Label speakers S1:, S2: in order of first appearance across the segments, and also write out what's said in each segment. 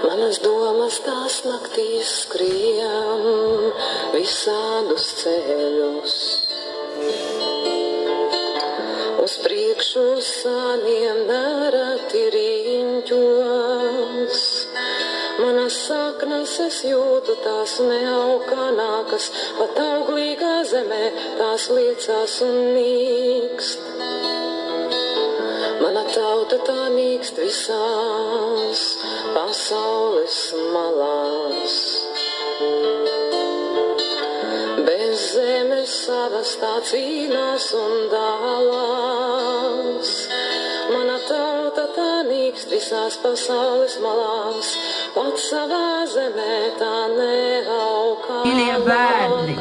S1: Manas domas tās naktīs skrien visādus ceļus, uz priekšu sāniem nereti riņķos. Manas saknes es jūtu, tās neaukanākas, pat auglīgā zemē tās liecās un nīkst. Mana tauta tā nīkst visās pasaules malās. Bez zemes savas tā cīnās un dālās. Mana tauta tā nīkst visās pasaules malās, pat savā zemē tā neaukanākas.
S2: Mīļie bērni,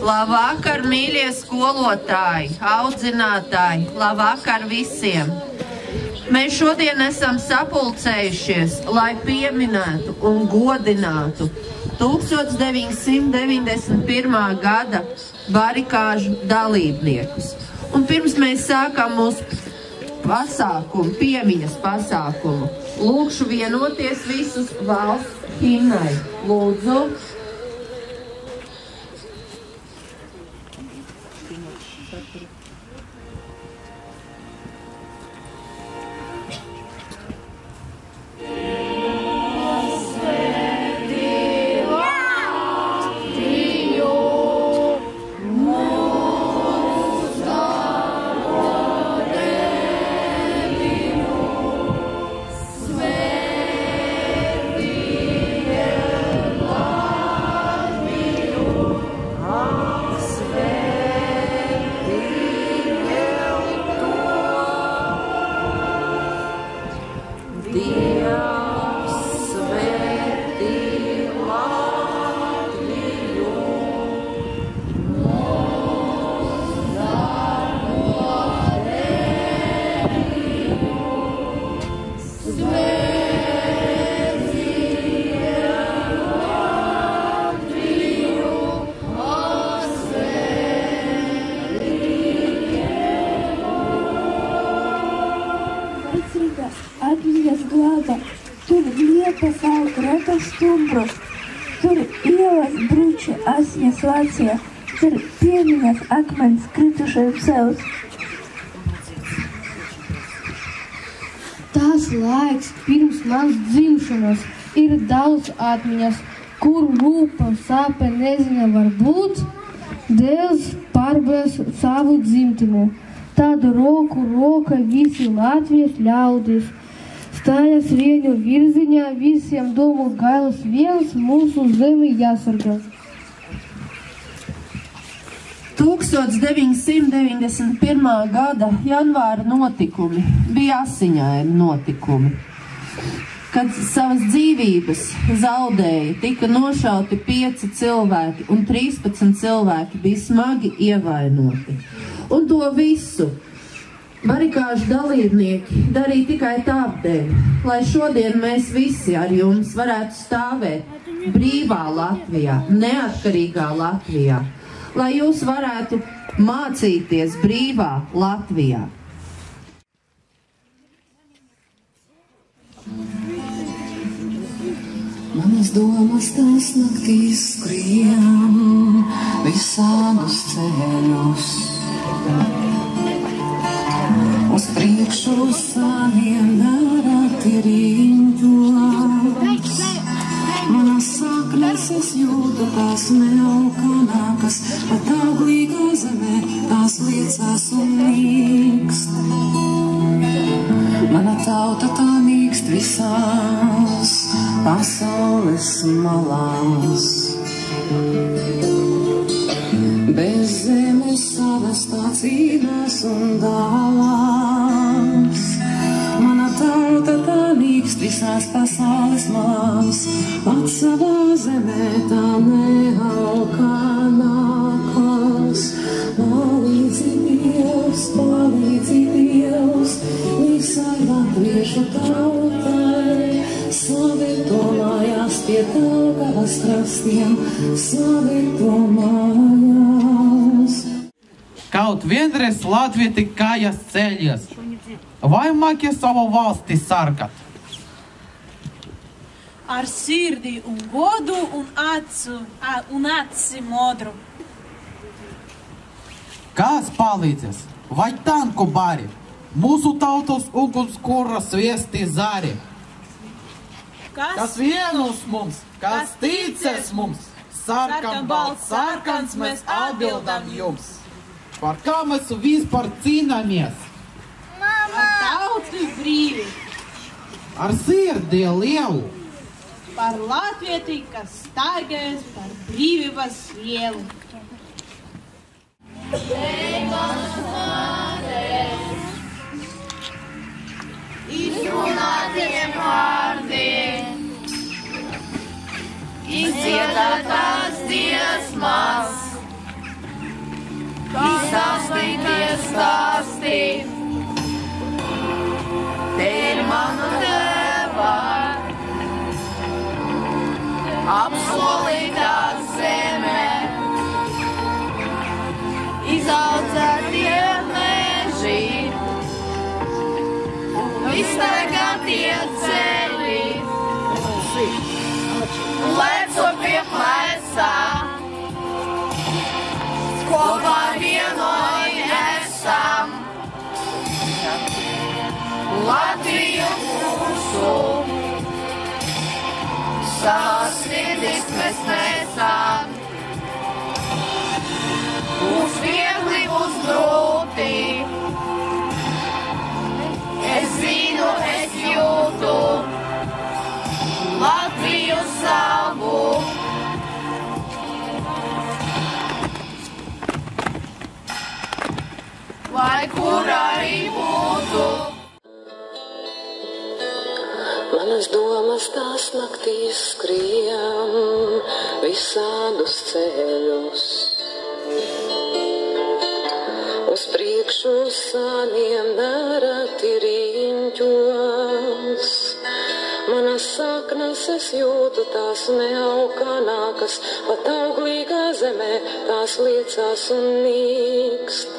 S2: labvakar, mīļie skolotāji, audzinātāji, labvakar visiem! Mēs šodien esam sapulcējušies, lai pieminētu un godinātu 1991. gada barikāžu dalībniekus. Un pirms mēs sākam mūsu pasākumu, piemiņas pasākumu, lūkšu vienoties visus valsts himnai. Lūdzu.
S3: Tur liepas aug retas stumbros, tur ielas bruči asņas Vācijā, tur piemiņas akmeņas kritušajiem sevs.
S4: Tas laiks pirms manas dzimšanas ir daudz atmiņas, kur rūpa sāpe nezina var būt, Dievs pārbēs savu dzimteni. Tādu roku roka visi Latvijas ļaudis. Stājas viņu virziņā, visiem domu gailas viens, mūsu zemi jāsargā.
S2: 1991. gada janvāra notikumi bija asiņaini notikumi, kad savas dzīvības zaudēja, tika nošauti 5 cilvēki un 13 cilvēki bija smagi ievainoti. Un to visu barikāžu dalībnieki darīja tikai tādēļ, lai šodien mēs visi ar jums varētu stāvēt brīvā Latvijā, neatkarīgā Latvijā, lai jūs varētu mācīties brīvā Latvijā.
S1: Manas domas tās naktīs skrien visādus ceļus, uz priekšu sāniem nereti riņķos. Manas saknes es jūtu, tās neaukanākas, pat auglīgā zemē tās liecās un nīkst. Mana tauta tā nīkst visās pasaules malās. Bez zemes savas tā cīnās un dālās. Mana tauta tā nīkst visās pasaules malās, pat savā zemē tā neaukanākas. Palīdzi Dievs, visai latviešu tautai, savieto mājās pie Daugavas krastiem, savieto mājās.
S5: Kā kaut vienreiz latvieti kājas ceļies. Vai mākie savu valsti sargat?
S6: Ar sirdi un godu un aci modru.
S5: Kas palīdzēs? Vai tanku bari? Mūsu tautos ugunskura sviesti zari. Kas vienus mums, kas ticēs mums, sarkan balts, sarkans mēs atbildam jums. Par kā mēs vispār cīnāmies?
S6: Ar tautu brīvi.
S5: Ar sirdi lielu.
S6: Par latvieti, kas staigājas par brīvības ielu.
S7: Izrunātiem vārdiem, izdziedātās dziesmas, izstāstīties stāstī. Te ir mana deva, apsolītā zeme, izaudzētie meži, izstaigātie ceļi, plecu pie plecā, kopā vienoti esam, Latviju mūsu, savas sirdis mēs nesam. Būs viegli, būs grūti, es zinu, es jūtu Latviju savu. Lai kur arī būtu.
S1: Manas domas tās naktīs skrien visādus ceļus. Uz priekšu sāniem nereti riņķos. Manas saknes es jūtu, tās neaukanākas, pat auglīgā zemē tās liecās un nīkst.